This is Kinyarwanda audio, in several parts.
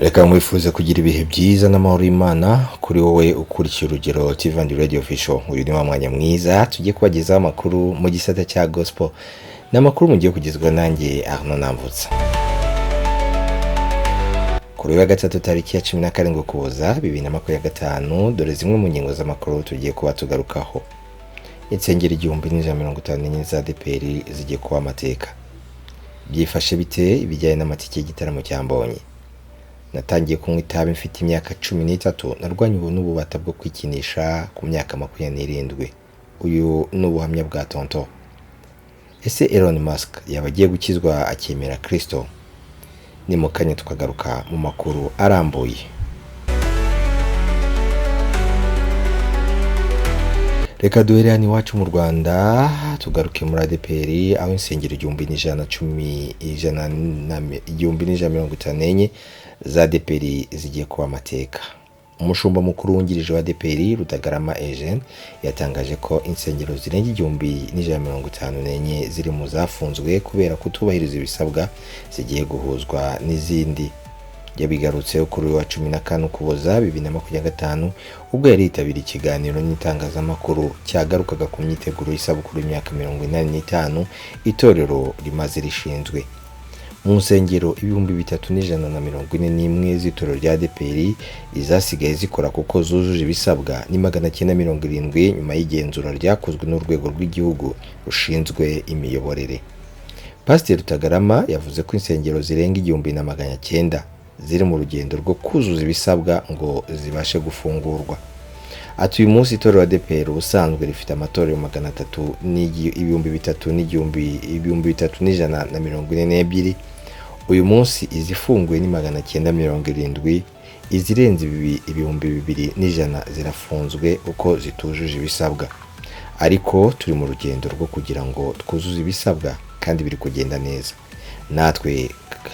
Reka mwifuze kugira ibihe byiza n'amahoro y'Imana kuri wowe ukurikiye urugero TV Radio Official. Uyu ni wa mwanya mwiza tugiye kubagezaho amakuru mu gisata cya gospel. N'amakuru mugiye kugezwa nanjye Arnaud Namvutsa. Kuri wa gatatu tariki ya 17 Ukuboza 2025 dore zimwe mu ngingo z'amakuru tugiye kuba tugarukaho. Insengero 1154 za ADPR zigiye kuba amateka. Byifashe bite ibijyanye n'amatike y'igitaramo cya Mbonyi? Natangiye kunywa itabi mfite imyaka 13, narwanye n'ububata bwo kwikinisha ku myaka 27. Uyu n'ubuhamya bwa tonto. Ese Elon Musk yabagiye gukizwa akemera Kristo? Ni mukanya tukagaruka mu makuru arambuye. Reka duhere hano iwacu mu Rwanda tugaruke muri ADPR aho insengero 1154 za ADPR zigiye kuba amateka. Umushumba mukuru wungirije wa ADPR Rutagarama Eugene yatangaje ko insengero zirenga 1154 ziri mu zafunzwe kubera kutubahiriza ibisabwa zigiye guhuzwa n'izindi. Yabigarutse kuri wa 14 Ukuboza 2025 ubwo yari yitabira ikiganiro n'itangazamakuru cyagarukaga ku myiteguro y'isabukuru y'imyaka 45 itorero rimaze rishinzwe. Mu nsengero 3141 z'itorero rya ADPR izasigaye zikora kuko zujuje ibisabwa ni 970 nyuma y'igenzura ryakozwe n'urwego rw'igihugu rushinzwe imiyoborere. Pastor Rutagarama yavuze ko insengero zirenga 1900 ziri mu rugendo rwo kuzuza ibisabwa ngo zibashe gufungurwa. Ati uyu munsi itorero ADPR ubusanzwe rifite amatorero 3,342 uyu munsi izifunguye ni 970, izirenze 2,100 zirafunzwe uko zitujuje ibisabwa. Ariko turi mu rugendo rwo kugira ngo twuzuze ibisabwa kandi biri kugenda neza. Natwe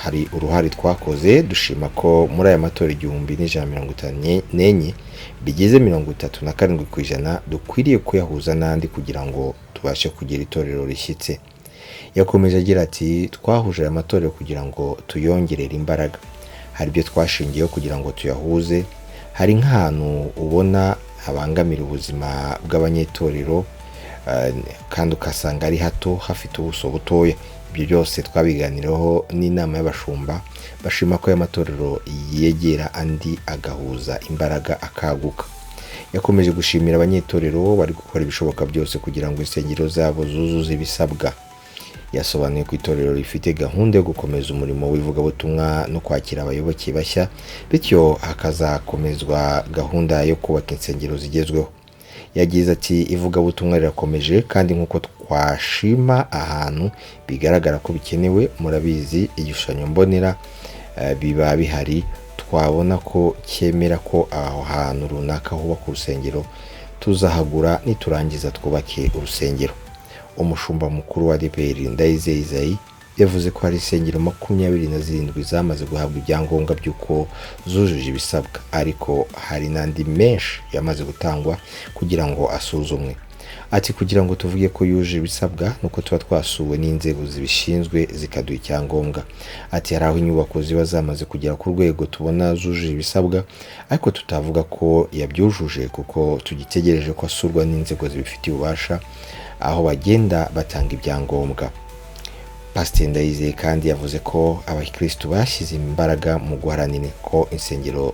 hari uruhare twakoze dushima ko muri aya matorero 1154 bigeze 37% dukwiriye kuyahuza n'andi kugira ngo tubashe kugira itorero rishyitse. Yakomeje agira ati twahuje aya matorero kugira ngo tuyongerere imbaraga. Hari byo twashingiyeho kugira ngo tuyahuze. Hari nk'ahantu ubona abangamira ubuzima bw'abanyetorero kandi ukasanga ari hato hafite ubuso butoya. Ibyo byose twabiganiraho n'inama y'abashumba bashima ko y'amatorero yegera andi agahuza imbaraga akaguka. Yakomeje gushimira abanyetorero bari gukora ibishoboka byose kugira ngo insengero zabo zuzuze ibisabwa. Yasobanuye ko itorero rifite gahunda yo gukomeza umurimo w'ivugabutumwa no kwakira abayoboke bashya, bityo hakazakomezwa gahunda yo kubaka insengero zigezweho. Yagize ati ivugabutumwa rirakomeje kandi nkuko twashima ahantu bigaragara ko bikenewe, murabizi igishushanyo mbonera biba bihari, twabona ko cyemera ko aho hantu runaka hubaka urusengero tuzahagura niturangiza twubake urusengero. Umushumba mukuru wa ADPR Ndayizeye Isaie yavuze ko hari insengero 27 zamaze guhabwa ibyangombwa by'uko zujuje ibisabwa, ariko hari n'andi menshi yamaze gutangwa kugira ngo asuzumwe. Ati kugira ngo tuvuge ko yuje ibisabwa nuko tuba twasuwe n'inzego zibishinzwe zikaduha icyangombwa. Ati hari aho inyubako ziba zamaze kugera ku rwego tubona zujuje ibisabwa, ariko tutavuga ko yabyujuje kuko tugitegereje ko asurwa n'inzego zibifitiye ububasha aho bagenda batanga ibyangombwa. Pastor Ndayizeye kandi yavuze ko abakristo bashyize imbaraga mu guharanira ko insengero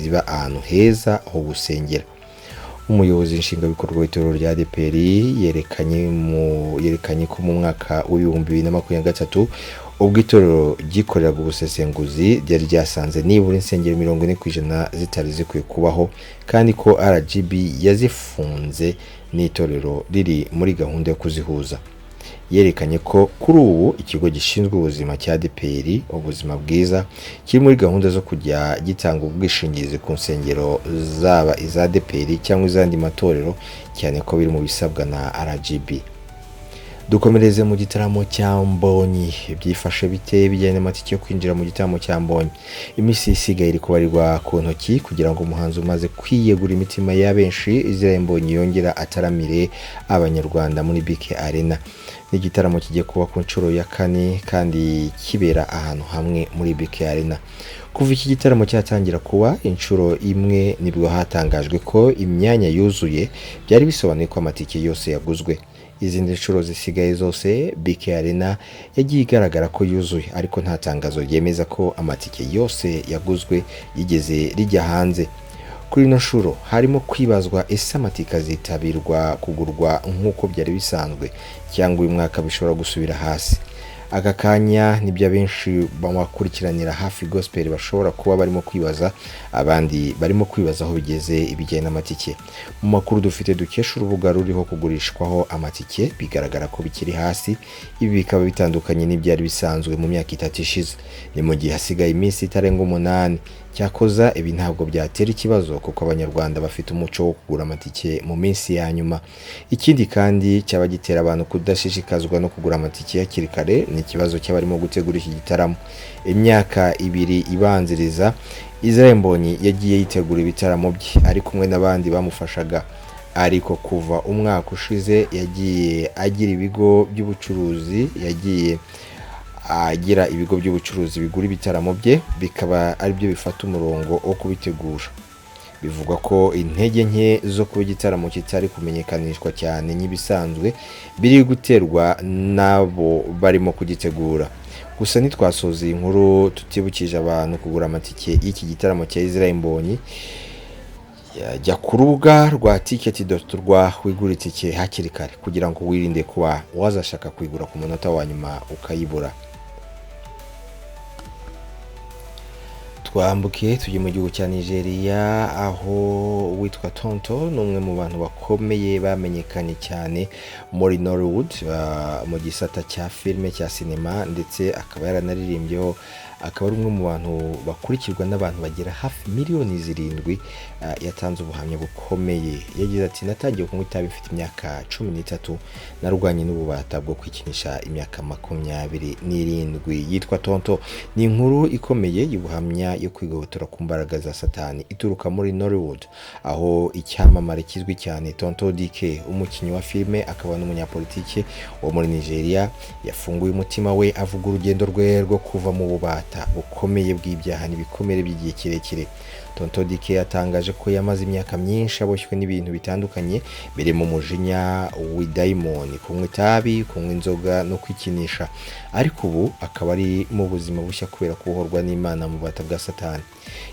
ziba ahantu heza ho gusengera. Umuyobozi nshingwabikorwa w'itorero rya ADPR yerekanye ko mu mwaka w'2023 ubwo itorero gikoreraga ubusesenguzi ryari ryasanze nibura insengero 40% zitari zikwiye kubaho, kandi ko RGB yazifunze n'itorero riri muri gahunda yo kuzihuza. Yerekanye ko kuri ubu ikigo gishinzwe ubuzima cya ADPR ubuzima bwiza kiri muri gahunda zo kujya gitanga ubwishingizi ku nsengero zaba iza ADPR cyangwa izandi matorero, cyane ko biri mu bisabwa na RGB. Dukomereze mu gitaramo cya Mbonyi. Byifashe bite bijyanye n'amatike yo kwinjira mu gitaramo cya Mbonyi? Imisi isigaye iri kubarirwa ku ntoki kugira ngo umuhanzi umaze kwiyegura imitima ya benshi Israel Mbonyi yongera ataramire abanyarwanda muri BK Arena. ni igitaramo kigiye kuba ku nshuro ya kane kandi kibera ahantu hamwe muri BK Arena. Kuva iki gitaramo cyatangira kuba inshuro imwe nibwo hatangajwe ko imyanya yuzuye, byari bisobanuye ko amatike yose yaguzwe. Izindi nshuro zisigaye zose BK Arena yagiye igaragara ko yuzuye, ariko nta tangazo ryemeza ko amatike yose yaguzwe yigeze rijya hanze. Kuri ino nshuro harimo kwibazwa ese amatike azitabirwa kugurwa nk'uko byari bisanzwe cyangwa uyu mwaka bishobora gusubira hasi. Aka kanya nibyo abenshi bakurikiranira hafi gospel bashobora kuba barimo kwibaza, abandi barimo kwibaza aho bigeze ibijyanye n'amatike. Mu makuru dufite dukesha urubuga ruriho kugurishwaho amatike, bigaragara ko bikiri hasi. Ibi bikaba bitandukanye n'ibyari bisanzwe mu myaka 3 ishize. Ni mu gihe hasigaye iminsi itarenga 8. Cyakoza ibi ntabwo byatera ikibazo kuko abanyarwanda bafite umuco wo kugura amatike mu minsi ya nyuma. Ikindi kandi cyaba gitera abantu kudashishikazwa no kugura amatike hakiri kare ni ikibazo cy'abarimo gutegura iki gitaramo. Imyaka 2 ibanziriza, Israel Mbonyi yagiye yitegura ibitaramo bye ari kumwe n'abandi bamufashaga, ariko kuva umwaka ushize yagiye agira ibigo by'ubucuruzi bigura ibitaramo bye, bikaba ari byo bifata umurongo wo kubitegura. Bivugwa ko intege nke zo kuba igitaramo kitari kumenyekanishwa cyane nk'ibisanzwe biri guterwa nabo barimo kugitegura. Gusa ntitwasoza iyi nkuru tutibukije abantu kugura amatike y'iki gitaramo cya Israel Mbonyi. Jya ku rubuga rwa ticket.rwa wigura itike hakiri kare kugira ngo wirinde kuba wazashaka kwigura ku munota wa nyuma ukayibura. Twambuke tujye mu gihugu cya Nigeria, aho witwa Tonto n'umwe mu bantu bakomeye bamenyekanye cyane muri Nollywood mu gisata cya filime cya sinema, ndetse akaba yaranaririmbyeho. Akaba ari umwe mu bantu bakurikirwa n'abantu bagera hafi miliyoni 7. Yatanze ubuhamya bukomeye. Yagize ati natangiye kunywa itabi mfite imyaka 13, narwanye n'ububata bwo kwikinisha imyaka 27. Yitwa Tonto. Ni inkuru ikomeye y'ubuhamya yo kwigobotora ku mbaraga za Satani ituruka muri Nollywood, aho icyamamare kizwi cyane Tonto DK, umukinnyi wa filime akaba n'umunyapolitike wo muri Nigeria, yafunguye umutima we avuga urugendo rwe rwo kuva mu bubata bukomeye bw'ibyaha n'ibikomere by'igihe kirekire. Tonto DK yatangaje ko yamaze imyaka myinshi aboshywe n'ibintu bitandukanye birimo umujinya w'idayimoni, kunywa itabi, kunywa inzoga no kwikinisha, ariko ubu akaba ari mu buzima bushya kubera kubohorwa n'Imana mu bubata bwa Satani.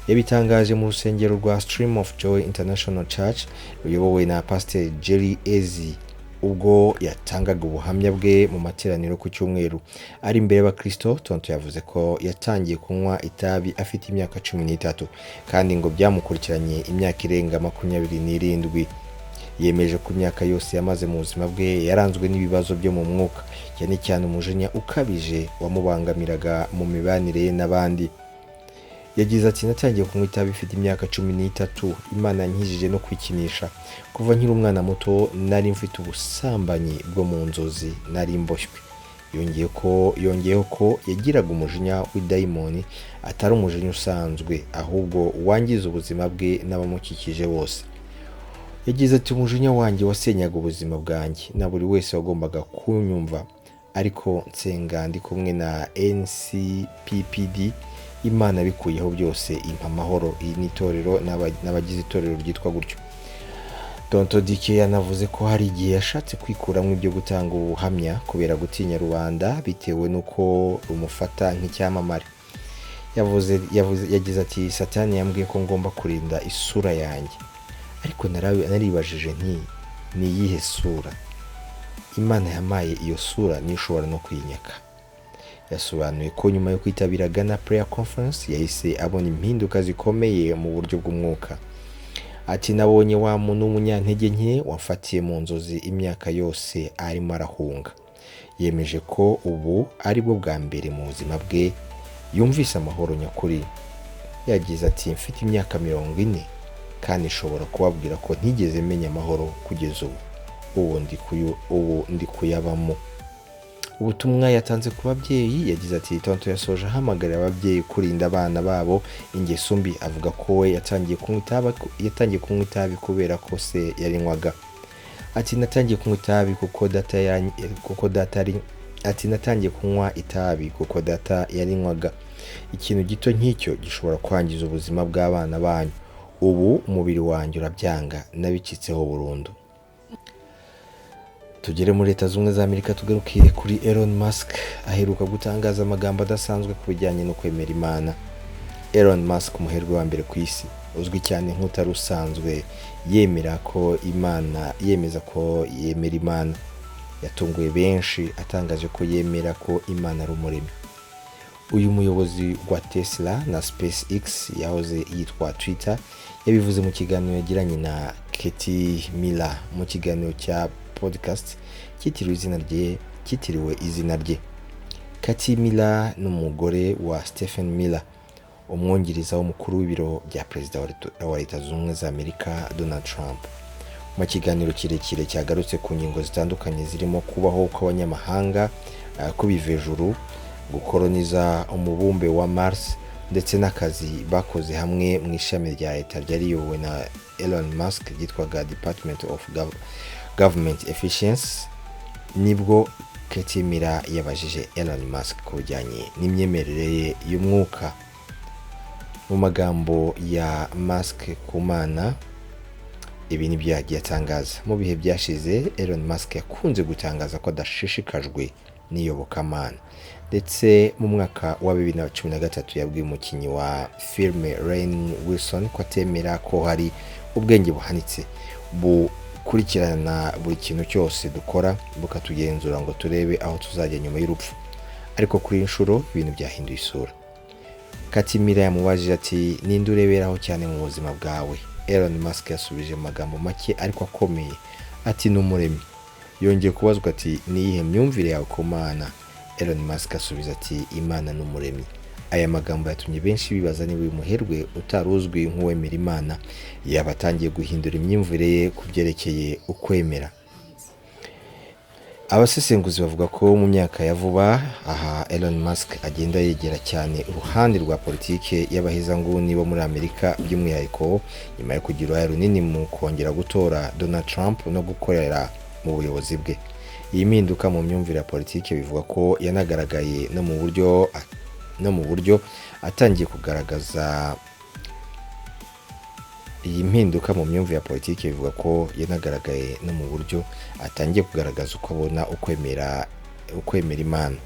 Yabitangaje mu rusengero rwa Stream of Joy International Church ruyobowe na Pastor Jerry Ezi ubwo yatangaga ubuhamya bwe mu materaniro ku cyumweru. Ari imbere y'abakristo, Tonto yavuze ko yatangiye kunywa itabi afite imyaka 13 kandi ngo byamukurikiranye imyaka irenga 27. Yemeje ko imyaka yose yamaze mu buzima bwe yaranzwe n'ibibazo byo mu mwuka, cyane cyane umujinya ukabije wamubangamiraga mu mibanire ye n'abandi. Yagize ati natangiye kunywa itabi ifite imyaka 13, Imana yankijije no kwikinisha. Kuva nkiri umwana muto nari mfite ubusambanyi bwo mu nzozi, nari mboshywe. Yongeyeho ko yagiraga umujinya w'idayimoni, atari umujinya usanzwe ahubwo wangiza ubuzima bwe n'abamukikije bose. Yagize ati umujinya wanjye wasenyaga ubuzima bwanjye na buri wese wagombaga kunyumva, ariko nsenga ndi kumwe na NCPPD, Imana bikuyeho byose impa amahoro. Iyi ni itorero n'abagize itorero ryitwa gutyo. Tonto DK yanavuze ko hari igihe yashatse kwikuramo ibyo gutanga ubuhamya kubera gutinya rubanda bitewe n'uko rumufata nk'icyamamare. Yagize ati Satani yambwiye ko ngomba kurinda isura yanjye, ariko naribajije nti ni iyihe sura? Imana yamaye iyo sura niyo ishobora no kuyinyaka. Yasobanuye ko nyuma yo kwitabira Ghana Prayer Conference yahise abona impinduka zikomeye mu buryo bw'umwuka. Ati nabonye wa muntu w'umunyantege nke wafatiye mu nzozi imyaka yose arimo arahunga. Yemeje ko ubu ari bwo bwa mbere mu buzima bwe yumvise amahoro nyakuri. Yagize ati mfite imyaka 40 kandi nshobora kubabwira ko ntigeze menya amahoro kugeza ubu ndi kuyabamo. Ubutumwa yatanze ku babyeyi, yagize ati Tonto yasoje ahamagarira ababyeyi kurinda abana babo ingeso mbi. Avuga ko we yatangiye kunywa itabi kubera ko se yarinywaga. ati natangiye kunywa itabi kuko data yarinywaga. Ikintu gito nk'icyo gishobora kwangiza ubuzima bw'abana banyu. Ubu umubiri wanjye urabyanga, nabicitseho burundu. Tugere muri Leta Zunze za Amerika, tugarukire kuri Elon Musk. Aheruka gutangaza amagambo adasanzwe ku bijyanye no kwemera Imana. Elon Musk, umuherwe wa mbere ku isi, uzwi cyane nk'utari usanzwe yemeza ko yemera Imana, yatunguye benshi atangaje ko yemera ko Imana ari umuremyi. Uyu muyobozi wa Tesla na SpaceX yahoze yitwa Twitter yabivuze mu kiganiro yagiranye na Katie Miller mu kiganiro cya podcast cyitiriwe izina rye. Katie Miller n'umugore wa Stephen Miller, umwungiriza w'umukuru w'ibiro bya perezida wa Leta Zunze Ubumwe za Amerika Donald Trump. Mu kiganiro kirekire cyagarutse ku ngingo zitandukanye zirimo kubaho kw'abanyamahanga kubiva ejuru, gukoloniza umubumbe wa Mars, ndetse n'akazi bakoze hamwe mu ishami rya leta ryari riyobowe na Elon Musk ryitwaga Department of Government Efficiency. Nibwo Katie Miller yabajije Elon Musk ku bijyanye n'imyemerere ye y'umwuka. Mu magambo ya Musk ku Mana, ibi ni byo yagiye atangaza. Mu bihe byashize Elon Musk yakunze gutangaza ko adashishikajwe n'iyobokamana, ndetse mu mwaka wa 2013 yabwiye umukinnyi wa filime Rainn Wilson ko atemera ko hari ubwenge buhanitse bukurikirana buri kintu cyose dukora bukatugenzura ngo turebe aho tuzajya nyuma y'urupfu. Ariko kuri inshuro ibintu byahinduye isura. Katie Miller yamubajije ati ninde ureberaho cyane mu buzima bwawe? Elon Musk yasubije mu magambo make ariko akomeye ati n'umuremyi. Yongeye kubazwa ati niyihe myumvire yawe ku Mana? Elon Musk asubiza ati Imana n'umuremyi. Aya magambo yatumye benshi bibaza niba uyu muherwe utaruzwi nk'uwemera Imana yaba atangiye guhindura imyumvire ye ku byerekeye ukwemera. Abasesenguzi bavuga ko mu myaka ya vuba aha Elon Musk agenda yegera cyane uruhande rwa politike y'abahezanguni bo muri Amerika, by'umwihariko nyuma yo kugira uruhare runini mu kongera gutora Donald Trump no gukorera mu buyobozi bwe. Iyi mpinduka mu myumvire ya politike bivuga ko yanagaragaye no mu buryo atangiye kugaragaza uko abona ukwemera Imana.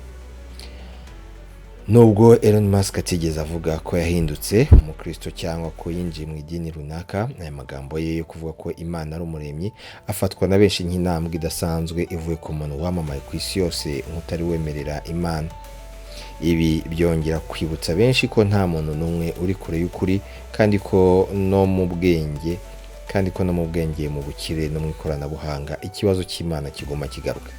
Nubwo Elon Musk atigeze avuga ko yahindutse umukristo cyangwa ko yinjiye mu idini runaka, aya magambo ye yo kuvuga ko Imana ari umuremyi afatwa na benshi nk'intambwe idasanzwe ivuye ku muntu wamamaye ku isi yose nk'utari wemerera Imana. Ibi byongera kwibutsa benshi ko nta muntu n'umwe uri kure y'ukuri, kandi ko no mu bwenge mu bukire no mu ikoranabuhanga ikibazo cy'Imana kiguma kigaruka.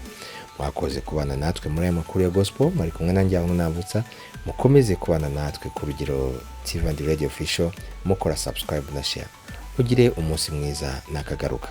Mwakoze kubana natwe muri aya makuru ya gospel, mari kumwe nanjye aho navutsa. Mukomeze kubana natwe ku Rugero TV and Radio Official, mukora subscribe na share. Ugire umunsi mwiza nakagaruka.